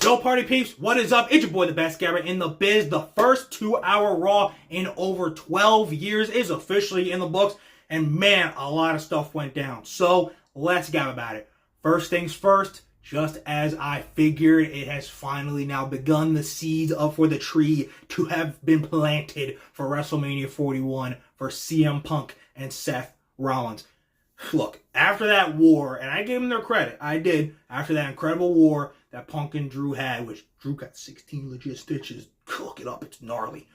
Yo, party peeps, what is up? It's your boy, the best scabber in the biz. The first 2-hour Raw in over 12 years is officially in the books. And man, a lot of stuff went down. So let's gab about it. First things first, just as I figured, it has finally now begun. The seeds up for the tree to have been planted for WrestleMania 41 for CM Punk and Seth Rollins. Look, after that war, and I gave them their credit, I did, after that incredible war that Punk and Drew had, which Drew got 16 legit stitches. Look it up, it's gnarly.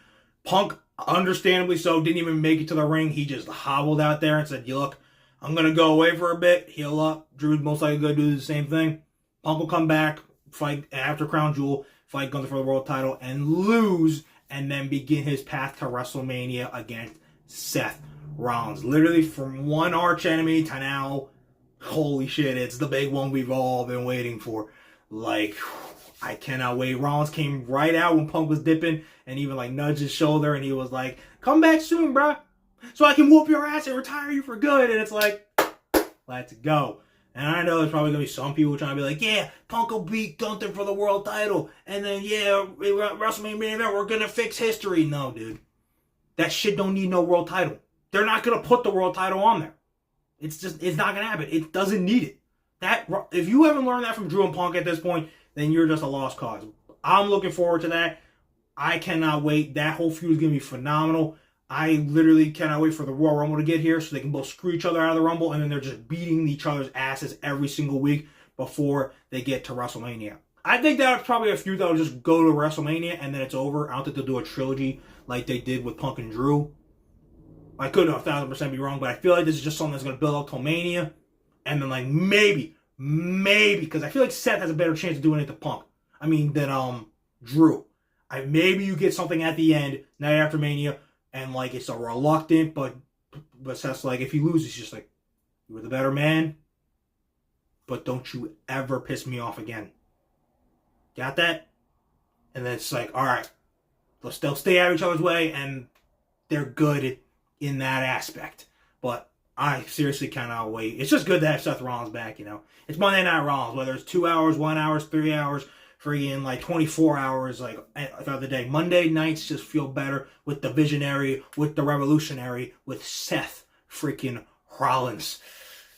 Punk, understandably so, didn't even make it to the ring. He just hobbled out there and said, look, I'm going to go away for a bit, heal up. Drew's most likely going to do the same thing. Punk will come back, fight after Crown Jewel, fight Gunther for the world title, and lose, and then begin his path to WrestleMania against Seth Rollins. Literally from one arch enemy to now, holy shit, it's the big one we've all been waiting for. Like, I cannot wait. Rollins came right out when Punk was dipping and even like nudged his shoulder and he was like, come back soon, bruh, so I can whoop your ass and retire you for good. And it's like, let's go. And I know there's probably going to be some people trying to be like, yeah, Punk will beat Gunther for the world title. And then, yeah, WrestleMania main event, we're going to fix history. No, dude. That shit don't need no world title. They're not going to put the world title on there. It's not going to happen. It doesn't need it. If you haven't learned that from Drew and Punk at this point, then you're just a lost cause. I'm looking forward to that. I cannot wait. That whole feud is going to be phenomenal. I literally cannot wait for the Royal Rumble to get here so they can both screw each other out of the Rumble, and then they're just beating each other's asses every single week before they get to WrestleMania. I think that's probably a feud that will just go to WrestleMania and then it's over. I don't think they'll do a trilogy like they did with Punk and Drew. I could 1,000% be wrong, but I feel like this is just something that's going to build up till Mania. And then, like, maybe, because I feel like Seth has a better chance of doing it than Drew. Maybe you get something at the end, night after Mania, and, like, it's a reluctant, but Seth's like, if he loses, he's just like, you were the better man, but don't you ever piss me off again. Got that? And then it's like, all right, they'll stay out of each other's way, and they're good in that aspect. But I seriously cannot wait. It's just good to have Seth Rollins back, you know. It's Monday Night Rollins, whether it's 2 hours, 1 hour, 3 hours, freaking like 24 hours, like throughout the day. Monday nights just feel better with the visionary, with the revolutionary, with Seth freaking Rollins.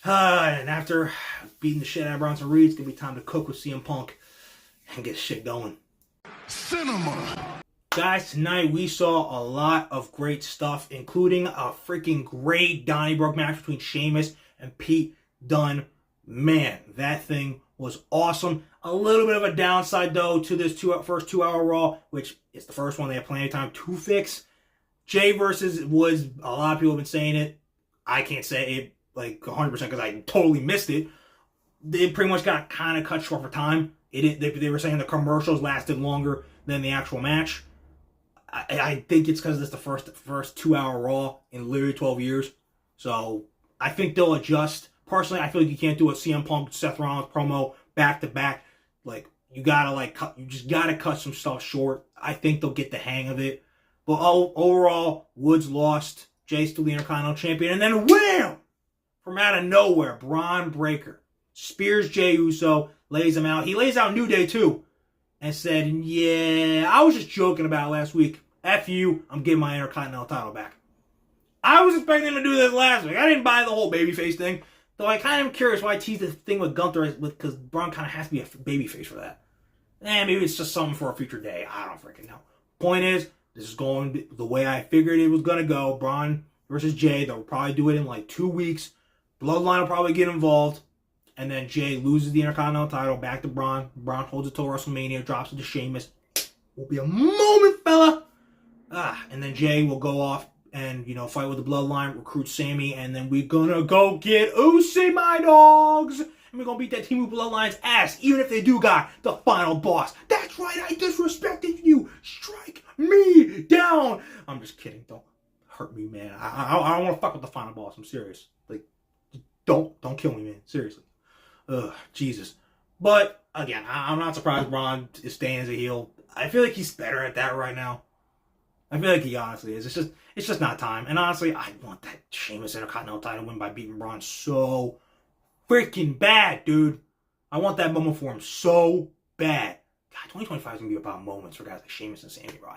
And after beating the shit out of Bronson Reed, it's going to be time to cook with CM Punk and get shit going. Cinema! Guys, tonight we saw a lot of great stuff, including a freaking great Donnybrook match between Sheamus and Pete Dunne. Man, that thing was awesome. A little bit of a downside, though, to this first 2-hour Raw, which is the first one they have plenty of time to fix. Jay versus Woods, a lot of people have been saying it. I can't say it like 100% because I totally missed it. They pretty much got kind of cut short for time. They were saying the commercials lasted longer than the actual match. I think it's because it's the first 2-hour Raw in literally 12 years. So I think they'll adjust. Personally, I feel like you can't do a CM Punk Seth Rollins promo back to back. Like you just gotta cut some stuff short. I think they'll get the hang of it. But overall, Woods lost. Jay's still the Intercontinental Champion, and then wham! From out of nowhere, Bron Breakker spears Jey Uso, lays him out. He lays out New Day too. And said, yeah, I was just joking about it last week. F you, I'm getting my Intercontinental title back. I was expecting him to do this last week. I didn't buy the whole babyface thing. Though I kind of am curious why I teased the thing with Gunther, because Braun kind of has to be a babyface for that. Maybe it's just something for a future day. I don't freaking know. Point is, this is going the way I figured it was going to go. Braun versus Jay. They'll probably do it in like 2 weeks. Bloodline will probably get involved. And then Jay loses the Intercontinental title back to Braun. Braun holds it till WrestleMania, drops it to Sheamus. Will be a moment, fella. And then Jay will go off and, fight with the Bloodline, recruit Sami, and then we're gonna go get Usi, my dogs. And we're gonna beat that Team Bloodline's ass, even if they do got the final boss. That's right, I disrespected you. Strike me down. I'm just kidding. Don't hurt me, man. I don't want to fuck with the final boss. I'm serious. Like, don't kill me, man. Seriously. Jesus. But, again, I'm not surprised Braun is staying as a heel. I feel like he's better at that right now. I feel like he honestly is. It's It's just not time. And honestly, I want that Sheamus Intercontinental title win by beating Bron so freaking bad, dude. I want that moment for him so bad. God, 2025 is going to be about moments for guys like Sheamus and Sami, bro.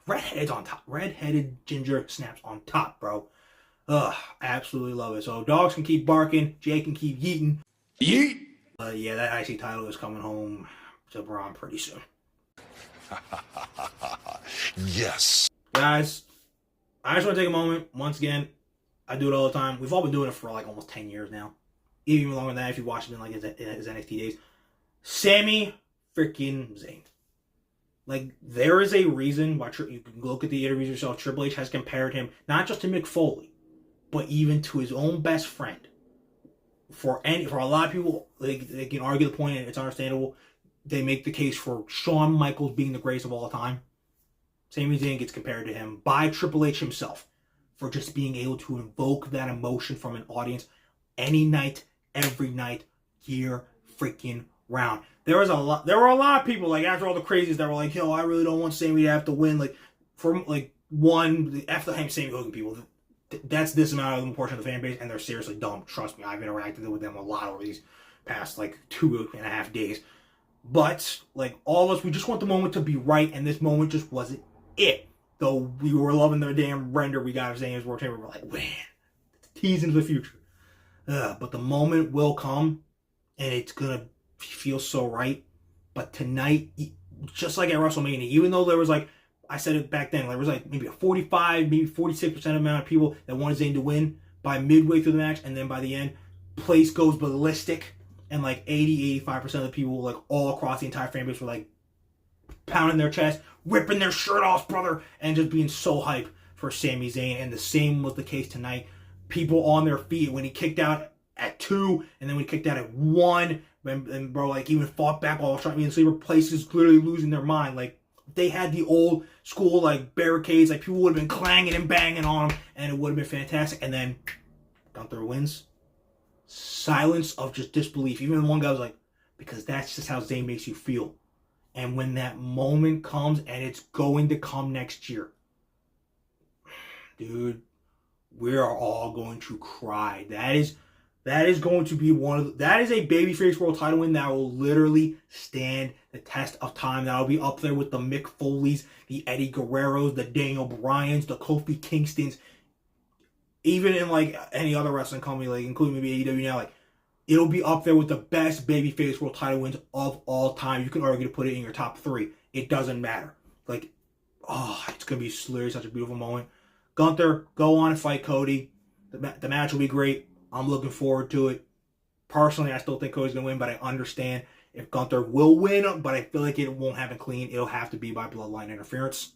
Redhead's on top. Redheaded ginger snaps on top, bro. Ugh, absolutely love it. So dogs can keep barking. Jay can keep yeeting. Yeet! Yeah, that IC title is coming home to Bron pretty soon. Yes. Guys, I just want to take a moment. Once again, I do it all the time. We've all been doing it for like almost 10 years now. Even longer than that if you watch it in like his NXT days. Sami freaking Zayn. Like, there is a reason why you can look at the interviews yourself. Triple H has compared him not just to Mick Foley, but even to his own best friend. For a lot of people, they can argue the point, and it's understandable. They make the case for Shawn Michaels being the greatest of all time. Sami Zayn gets compared to him by Triple H himself for just being able to invoke that emotion from an audience any night, every night, year freaking round. There were a lot of people, like, after all the crazies that were like, yo, I really don't want Sami to have to win. Like, for like one, after the Sami Hogan people, that's this amount of them portion of the fan base, and they're seriously dumb. Trust me, I've interacted with them a lot over these past like 2.5 days. But like all of us, we just want the moment to be right, and this moment just wasn't it. Though we were loving the damn render we got of Zayn's World Champion, we're like, man, teasing the future. But the moment will come, and it's gonna feel so right. But tonight, just like at WrestleMania, even though there was like, I said it back then, there was like maybe a 45, maybe 46% amount of people that wanted Zayn to win by midway through the match, and then by the end, place goes ballistic, and like 80-85% of the people, like all across the entire fan base, were like pounding their chest, ripping their shirt off, brother, and just being so hyped for Sami Zayn. And the same was the case tonight. People on their feet when he kicked out at 2, and then when he kicked out at 1, and bro, like, even fought back while trying to be in sleeper places, clearly losing their mind. Like, they had the old school, like, barricades, like, people would have been clanging and banging on them, and it would have been fantastic. And then Gunther wins. Silence of just disbelief. Even one guy was like, because that's just how Zayn makes you feel. And when that moment comes, and it's going to come next year, dude, we are all going to cry. That is going to be that is a babyface world title win that will literally stand the test of time. That will be up there with the Mick Foleys, the Eddie Guerreros, the Daniel Bryans, the Kofi Kingstons. Even in like any other wrestling company, like including maybe AEW now, like it'll be up there with the best babyface world title wins of all time. You can argue to put it in your top 3. It doesn't matter. Like, oh, it's gonna be literally such a beautiful moment. Gunther, go on and fight Cody. The match will be great. I'm looking forward to it. Personally, I still think Cody's going to win, but I understand if Gunther will win, but I feel like it won't happen clean. It'll have to be by bloodline interference.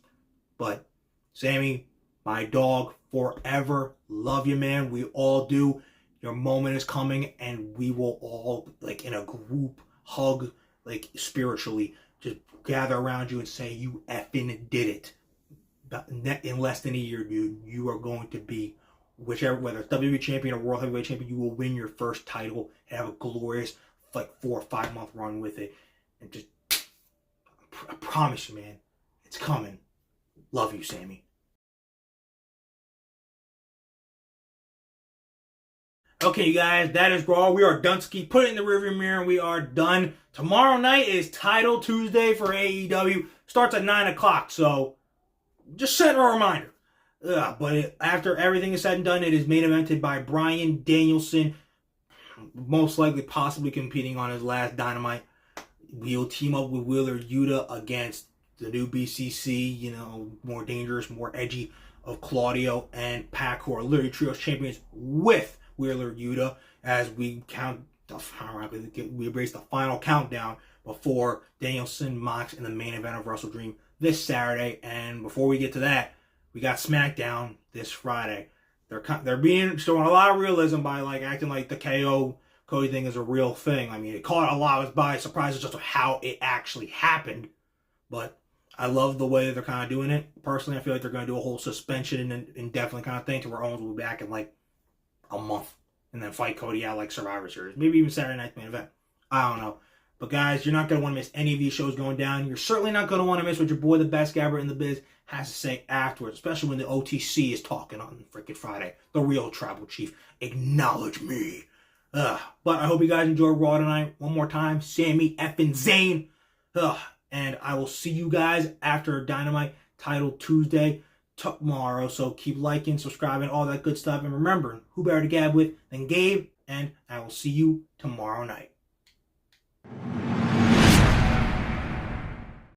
But Sami, my dog, forever. Love you, man. We all do. Your moment is coming, and we will all, like, in a group hug, like, spiritually, just gather around you and say, you effing did it. In less than a year, dude, you are going to be, whether it's WWE champion or World Heavyweight champion, you will win your first title and have a glorious, like, 4 or 5 month run with it. And just, I promise you, man, it's coming. Love you, Sami. Okay, you guys, that is Raw. We are done. Put it in the rearview mirror, and we are done. Tomorrow night is Title Tuesday for AEW. Starts at 9 o'clock, so just set a reminder. But after everything is said and done, it is main evented by Bryan Danielson, most likely possibly competing on his last Dynamite. We'll team up with Wheeler Yuta against the new BCC, you know, more dangerous, more edgy of Claudio and Pac, who are literally trios champions with Wheeler Yuta, as we we embrace the final countdown before Danielson Mox in the main event of Wrestle Dream this Saturday. And before we get to that, we got SmackDown this Friday. They're being showing a lot of realism by like acting like the KO Cody thing is a real thing. I mean, it caught a lot of us by surprise just how it actually happened. But I love the way that they're kind of doing it. Personally, I feel like they're going to do a whole suspension and indefinite kind of thing to where Owens will be back in like a month and then fight Cody out like Survivor Series. Maybe even Saturday night's main event. I don't know. But guys, you're not going to want to miss any of these shows going down. You're certainly not going to want to miss what your boy, the best gabber in the biz, has to say afterwards, especially when the OTC is talking on freaking Friday. The real tribal chief. Acknowledge me. But I hope you guys enjoyed Raw tonight. One more time, Sami effing Zayn. And I will see you guys after Dynamite Title Tuesday tomorrow. So keep liking, subscribing, all that good stuff. And remember, who better to gab with than Gabe? And I will see you tomorrow night.